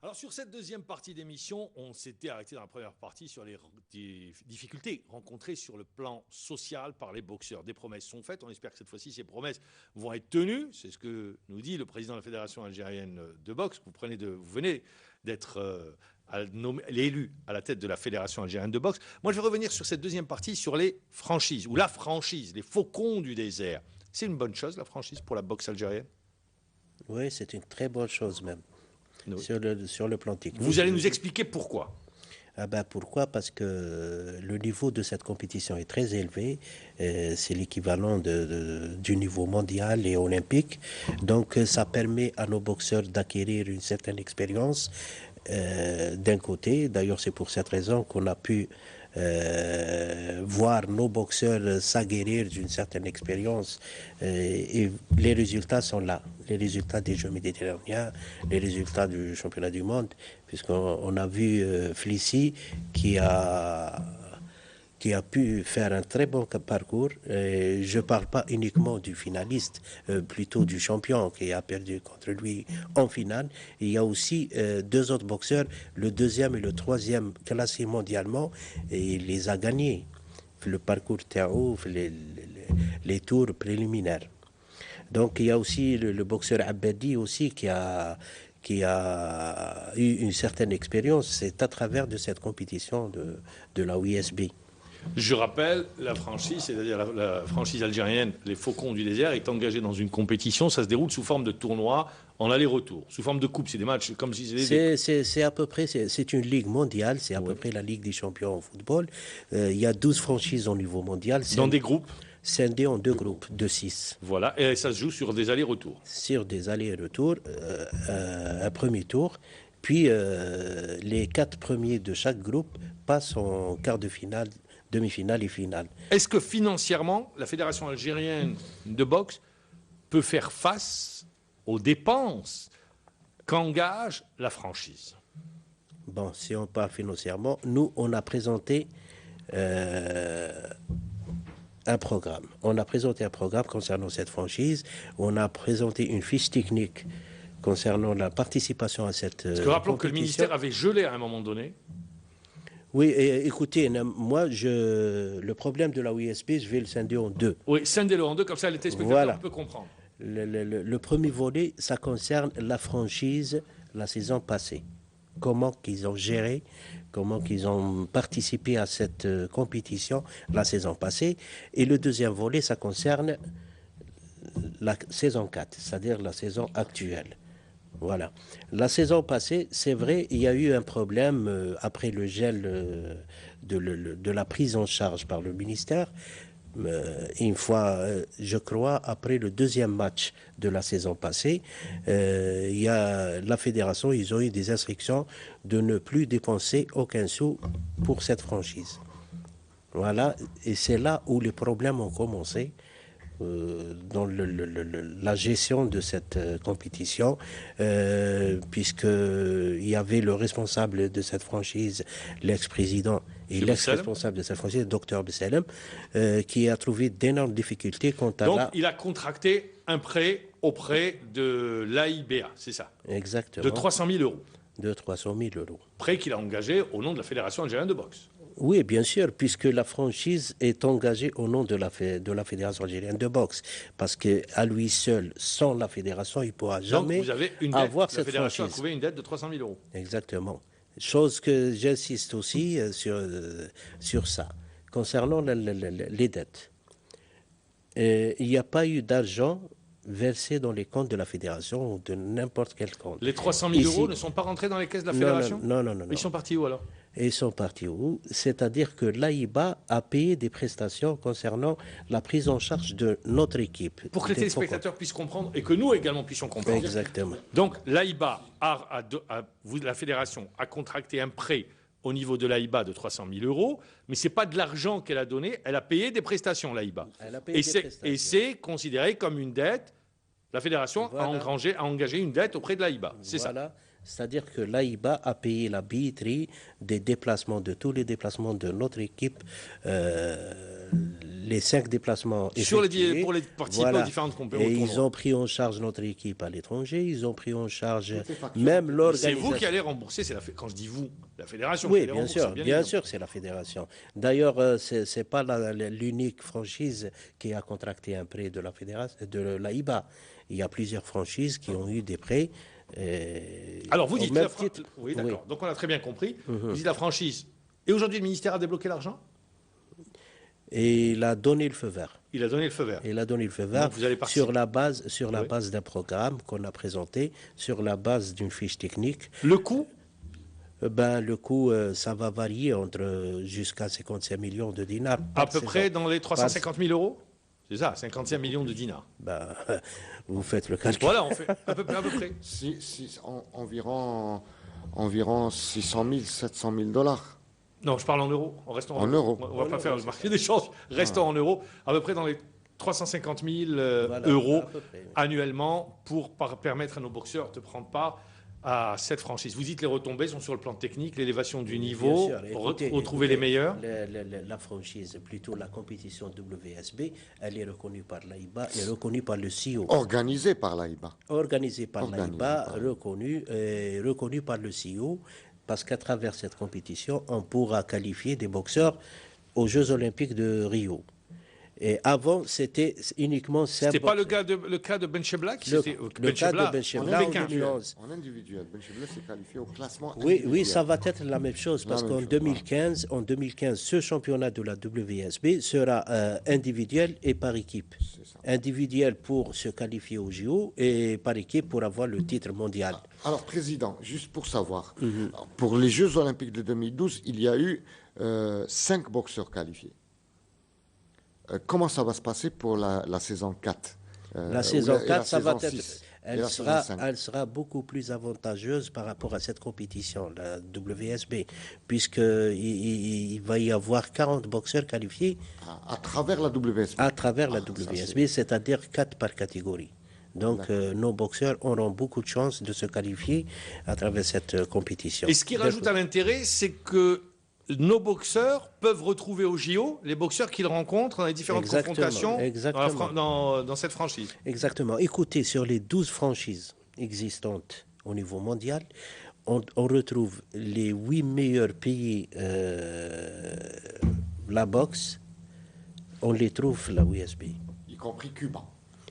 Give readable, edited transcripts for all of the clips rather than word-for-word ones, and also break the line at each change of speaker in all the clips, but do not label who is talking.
Alors sur cette deuxième partie d'émission, on s'était arrêté dans la première partie sur les difficultés rencontrées sur le plan social par les boxeurs. Des promesses sont faites, on espère que cette fois-ci ces promesses vont être tenues. C'est ce que nous dit le président de la Fédération algérienne de boxe. Vous venez d'être l'élu à la tête de la Fédération algérienne de boxe. Moi je vais revenir sur cette deuxième partie sur les franchises, ou la franchise, les faucons du désert. C'est une bonne chose la franchise pour la boxe algérienne?
Oui, c'est une très bonne chose même.
Oui.
Sur le plan technique.
Vous allez nous expliquer pourquoi.
Pourquoi? Parce que le niveau de cette compétition est très élevé. C'est l'équivalent du niveau mondial et olympique. Donc ça permet à nos boxeurs d'acquérir une certaine expérience d'un côté. D'ailleurs, c'est pour cette raison qu'on a pu voir nos boxeurs s'aguerrir d'une certaine expérience et les résultats sont là. Les résultats des Jeux méditerranéens, les résultats du championnat du monde, puisqu'on a vu Flissi qui a pu faire un très bon parcours. Je ne parle pas uniquement du finaliste, plutôt du champion qui a perdu contre lui en finale. Il y a aussi deux autres boxeurs, le deuxième et le troisième classés mondialement, et il les a gagnés. Le parcours Taouf, les tours préliminaires. Donc il y a aussi le boxeur Abadi aussi qui a eu une certaine expérience. C'est à travers de cette compétition de la WSB.
Je rappelle, la franchise, c'est-à-dire la franchise algérienne, les Faucons du désert, est engagée dans une compétition. Ça se déroule sous forme de tournoi en aller-retour, sous forme de coupe. C'est des matchs comme si c'était...
C'est à peu près, c'est une ligue mondiale, c'est à peu près la Ligue des champions en football. Il y a 12 franchises au niveau mondial.
Dans des groupes
scindés en deux groupes de 6.
Voilà, et ça se joue sur des allers-retours.
Sur des allers-retours, un premier tour, puis les 4 premiers de chaque groupe passent en quart de finale, demi-finale et finale.
Est-ce que financièrement, la Fédération algérienne de boxe peut faire face aux dépenses qu'engage la franchise?
Bon, si on parle financièrement, nous, on a présenté un programme. On a présenté un programme concernant cette franchise. On a présenté une fiche technique concernant la participation à cette
Parce que rappelons que le
compétition.
ministère avait gelé à un moment donné.
Oui, écoutez, moi, le problème de la WSB, je vais le scinder en deux.
Oui, scindez-le en deux, comme ça les téléspectateurs
Voilà.
peuvent comprendre.
Le premier volet, ça concerne la franchise la saison passée. Comment qu'ils ont géré, comment qu'ils ont participé à cette compétition la saison passée. Et le deuxième volet, ça concerne la saison 4, c'est-à-dire la saison actuelle. Voilà. La saison passée, c'est vrai, il y a eu un problème après le gel de la prise en charge par le ministère. Une fois, je crois, après le deuxième match de la saison passée, il y a la fédération, ils ont eu des instructions de ne plus dépenser aucun sou pour cette franchise. Voilà, et c'est là où les problèmes ont commencé. Dans la gestion de cette compétition, puisqu'il y avait le responsable de cette franchise, l'ex-président et l'ex-responsable de cette franchise, Dr Besselem, qui a trouvé d'énormes difficultés quant à
Donc, il a contracté un prêt auprès de l'AIBA, c'est ça?
Exactement.
De 300 000 euros.
De 300 000 euros.
Prêt qu'il a engagé au nom de la Fédération algérienne de boxe.
Oui, bien sûr, puisque la franchise est engagée au nom de la Fédération algérienne de boxe. Parce qu'à lui seul, sans la fédération, il ne pourra jamais
Donc vous avez une dette,
avoir
la
cette
fédération
franchise.
a trouvé une dette de 300 000 euros.
Exactement. Chose que j'insiste aussi sur ça. Concernant les dettes, il n'y a pas eu d'argent versé dans les comptes de la fédération ou de n'importe quel compte.
Les 300 000 euros ne sont pas rentrés dans les caisses de la fédération?
Non.
Ils sont partis où alors?
Et ils sont partis où? C'est-à-dire que l'AIBA a payé des prestations concernant la prise en charge de notre équipe.
Pour que les téléspectateurs puissent comprendre et que nous également puissions comprendre.
Exactement.
Donc l'AIBA, la fédération, a contracté un prêt au niveau de l'AIBA de 300 000 euros, mais ce n'est pas de l'argent qu'elle a donné, elle a payé des prestations, l'AIBA. Et c'est considéré comme une dette. La fédération a engagé une dette auprès de l'AIBA, c'est ça.
C'est-à-dire que l'AIBA a payé la billetterie des déplacements, de tous les déplacements de notre équipe, les 5 déplacements
Sur
effectués.
pour les participer aux différentes compétitions.
Et ils ont pris en charge notre équipe à l'étranger, ils ont pris en charge
facturé.
même
C'est
l'organisation.
vous qui allez rembourser, quand je dis vous, la fédération.
Oui,
qui allez
bien
rembourser,
sûr,
bien
bien
évidemment.
sûr, c'est la fédération. D'ailleurs, c'est pas l'unique franchise qui a contracté un prêt de la fédération, de l'AIBA. Il y a plusieurs franchises qui ont eu des prêts.
Alors vous
au
dites,
même titre.
oui d'accord, donc on a très bien compris,
Mhm.
vous dites la franchise. Et aujourd'hui le ministère a débloqué l'argent?
Et il a donné le feu vert.
Il a donné le feu vert.
Il a donné le feu vert
Donc vous allez participer.
sur la
Oui.
base d'un programme qu'on a présenté, sur la base d'une fiche technique.
Le coût?
Le coût, ça va varier entre jusqu'à 55 millions de dinars.
À
par
peu
saison.
près dans les 350 000 euros? C'est ça, 55 millions de dinars.
Vous faites le calcul.
Voilà, on fait à peu près.
Environ 600 000, 700 000 dollars.
Non, je parle en euros. En restant
En euros.
On va pas faire le marché d'échange. Restons en euros. À peu près dans les 350 000
Voilà,
euros
à peu près, oui.
annuellement pour permettre à nos boxeurs de prendre part à cette franchise. Vous dites les retombées sont sur le plan technique, l'élévation du niveau,
Bien sûr. Écoutez,
retrouver les meilleurs.
La franchise, plutôt la compétition WSB, elle est reconnue par l'AIBA et reconnue par le CIO.
Organisé par l'AIBA.
Organisée par
Organisée
l'AIBA,
par-
reconnue par le CIO, parce qu'à travers cette compétition, on pourra qualifier des boxeurs aux Jeux Olympiques de Rio. Et avant, c'était uniquement
C'était pas
boxeurs.
le cas de Ben Chebla qui
Le
s'était-
cas
Chebla,
de Ben
en
Chebla en
2015.
2011.
En individuel. Ben Chebla s'est qualifié au classement
Oui,
individuel.
ça va être la même chose parce
La même
qu'en
chose,
2015, ce championnat de la WSB sera individuel et par équipe.
C'est ça.
Individuel pour se qualifier au JO et par équipe pour avoir le titre mondial.
Alors, Président, juste pour savoir,
Mhm.
pour les Jeux Olympiques de 2012, il y a eu 5 boxeurs qualifiés. Comment ça va se passer pour la saison 4
La saison 4, ça va
saison
être,
6 et la saison 5?
elle sera beaucoup plus avantageuse par rapport à cette compétition, la WSB, puisqu'il va y avoir 40 boxeurs qualifiés
À travers la WSB.
à travers la
Ah, ça,
WSB, c'est-à-dire 4 par catégorie. Donc, nos boxeurs auront beaucoup de chances de se qualifier à travers cette compétition.
Et ce qui rajoute à l'intérêt, c'est que nos boxeurs peuvent retrouver au JO les boxeurs qu'ils rencontrent dans les différentes
Exactement,
confrontations
exactement.
dans cette franchise.
Exactement. Écoutez, sur les 12 franchises existantes au niveau mondial, on retrouve les 8 meilleurs pays la boxe, on les trouve la WSB,
Y compris Cuba.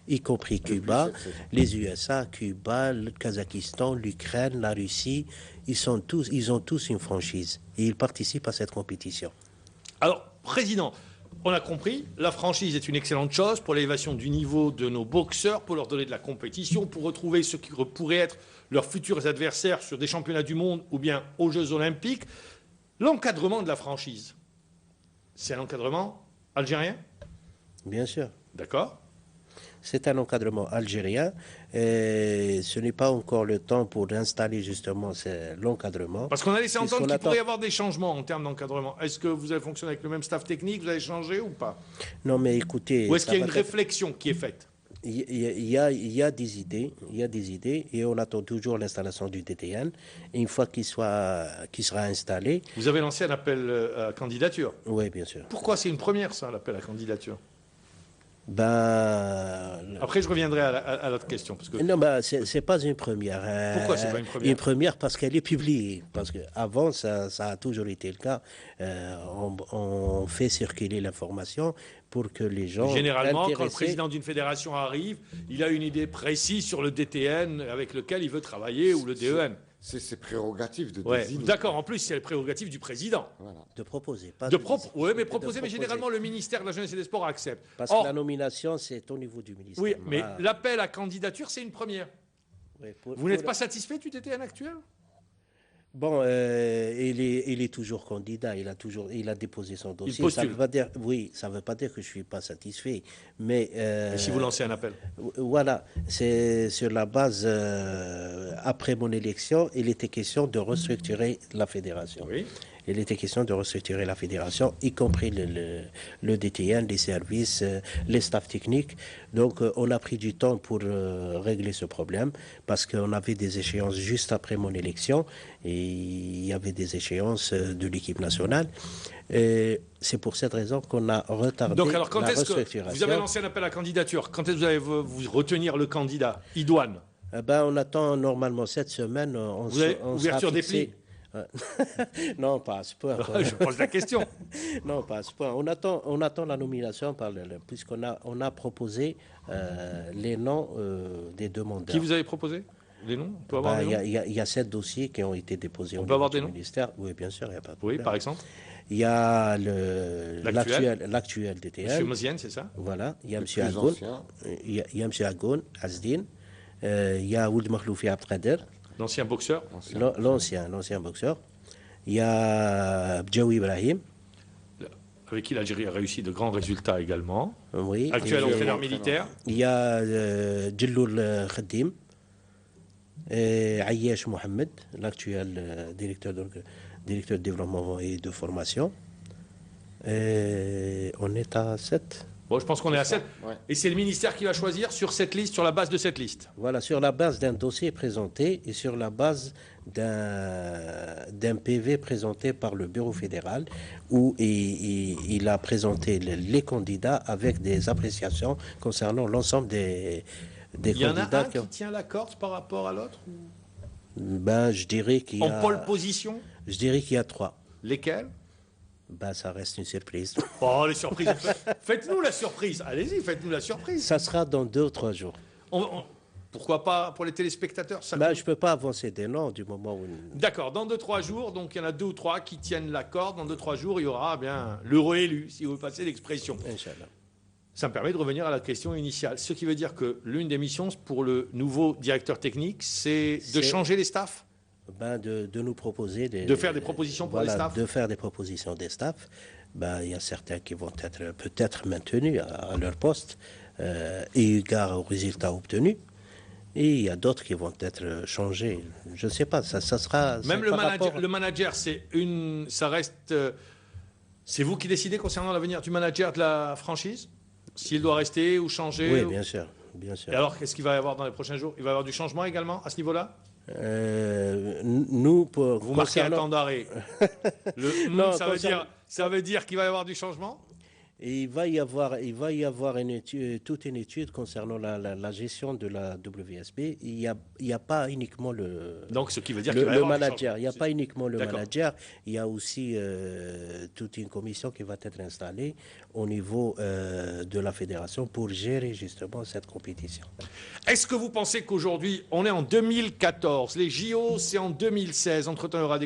y compris Cuba,
cette saison.
les USA, Cuba, le Kazakhstan, l'Ukraine, la Russie. Ils ont tous une franchise et ils participent à cette compétition.
Alors, Président, on a compris, la franchise est une excellente chose pour l'élévation du niveau de nos boxeurs, pour leur donner de la compétition, pour retrouver ceux qui pourraient être leurs futurs adversaires sur des championnats du monde ou bien aux Jeux Olympiques. L'encadrement de la franchise, c'est un encadrement algérien,
Bien sûr.
d'accord?
C'est un encadrement algérien et ce n'est pas encore le temps pour installer justement l'encadrement.
Parce qu'on a laissé entendre
Puisqu'on
qu'il
attend-
pourrait y avoir des changements en termes d'encadrement. Est-ce que vous allez fonctionner avec le même staff technique, vous allez changer ou pas?
Non, mais écoutez,
Ou est-ce
ça
qu'il y a
va
une
être-
réflexion qui est faite?
il y a des idées et on attend toujours l'installation du DTN. Et une fois qu'il sera installé,
Vous avez lancé un appel à candidature.
oui, bien sûr.
Pourquoi c'est une première, ça, l'appel à candidature?
Ben,
Après, je reviendrai à l'autre question. Parce que
non, ben, c'est pas une première.
Pourquoi c'est pas une première?
Une première parce qu'elle est publiée. Parce qu'avant, ça a toujours été le cas. On fait circuler l'information pour que les gens.
généralement, quand le
intéressés-
président d'une fédération arrive, il a une idée précise sur le DTN avec lequel il veut travailler ou le DEN.
C'est prérogative de
Ouais.
désigner.
D'accord, en plus, c'est le prérogative du président.
Voilà.
De proposer. Pas
Oui, mais
de
proposer, mais généralement, le ministère de la Jeunesse et des Sports accepte.
Parce
Or,
que la nomination, c'est au niveau du ministère.
oui, mais
Ah,
l'appel à candidature, c'est une première.
oui,
Vous n'êtes pas satisfait du DTN actuel?
Bon, il est toujours candidat, il a déposé son dossier. Ça
postule.
veut pas dire, oui, ça ne veut pas dire que je ne suis pas satisfait. Mais
Et si vous lancez un appel?
voilà, c'est sur la base, après mon élection, il était question de restructurer la fédération.
Oui.
il était question de restructurer la fédération, y compris le DTN, les services, les staffs techniques. Donc on a pris du temps pour régler ce problème parce qu'on avait des échéances juste après mon élection et il y avait des échéances de l'équipe nationale. Et c'est pour cette raison qu'on a retardé
Donc alors quand
la
est-ce que
restructuration.
vous avez lancé un appel à candidature? Quand est-ce que vous allez vous retenir le candidat Idouane?
On attend normalement cette semaine.
Vous avez ouverture des plis?
Non, pas à ce point.
Je pose la question.
Non, pas à ce point. On attend la nomination puisqu'on a proposé les noms des demandeurs.
Qui vous avez proposé les noms? On peut avoir des noms?
Il y a 7 dossiers qui ont été déposés au
peut avoir
niveau
des
du
noms?
ministère. Oui, bien sûr, il n'y a pas de
Oui,
problème.
par exemple.
Il y a
L'actuel.
l'actuel DTN.
Monsieur Mozienne, c'est ça?
Voilà. Il y a M.
plus
Agoun.
ancien.
Il y a M. Agoun, Azdine. Il y a Ould Makhloufi Abdkader,
L'ancien boxeur.
l'ancien boxeur. Il y a Bdjaoui Ibrahim.
Avec qui l'Algérie a réussi de grands résultats également.
Oui.
Actuel
Et
entraîneur militaire.
il y a Djelloul Khadim. Et Ayesh Mohamed, l'actuel directeur de développement et de formation. Et on est à 7.
Bon, je pense qu'on est à 7.
Ouais.
Et c'est le ministère qui va choisir sur cette liste, sur la base de cette liste.
Voilà, sur la base d'un dossier présenté et sur la base d'un PV présenté par le Bureau fédéral où il a présenté les candidats avec des appréciations concernant l'ensemble des
Il y en a
candidats.
un qui tient la corde par rapport à l'autre?
Je dirais qu'il y
En
a,
pole position?
je dirais qu'il y a 3.
Lesquels?
Ça reste une surprise.
Oh, les surprises. Faites-nous la surprise. Allez-y, faites-nous la surprise.
Ça sera dans 2 ou 3 jours.
Pourquoi pas pour les téléspectateurs ça
Je ne peux pas avancer des noms du moment où...
D'accord, dans 2-3 jours, donc il y en a 2 ou 3 qui tiennent la corde. Dans 2-3 jours, il y aura bien l'heureux élu, si vous passez l'expression.
Inch'Allah.
Ça me permet de revenir à la question initiale. Ce qui veut dire que l'une des missions pour le nouveau directeur technique, c'est de changer les staffs?
De nous proposer
De faire des propositions pour les staffs?
De faire des propositions des staffs. Il y a certains qui vont être peut-être maintenus à leur poste et égard aux résultats obtenus. Et il y a d'autres qui vont être changés. Je ne sais pas, ça sera...
Même le manager, ça reste... c'est vous qui décidez concernant l'avenir du manager de la franchise? S'il doit rester ou changer?
Oui, bien sûr. Bien sûr.
Et alors, qu'est-ce qu'il va y avoir dans les prochains jours? Il va y avoir du changement également à ce niveau-là?
Nous,
Vous marquez un temps d'arrêt.
Non,
ça veut dire qu'il va y avoir du changement?
Et il va y avoir toute une étude concernant la gestion de la WSB. Il n'y a pas uniquement
Donc, ce qui veut dire qu'il va y avoir
manager. Il n'y a pas uniquement le
D'accord.
manager. Il y a aussi toute une commission qui va être installée au niveau de la fédération pour gérer justement cette compétition.
Est-ce que vous pensez qu'aujourd'hui, on est en 2014, les JO, c'est en 2016, entre-temps, il y aura des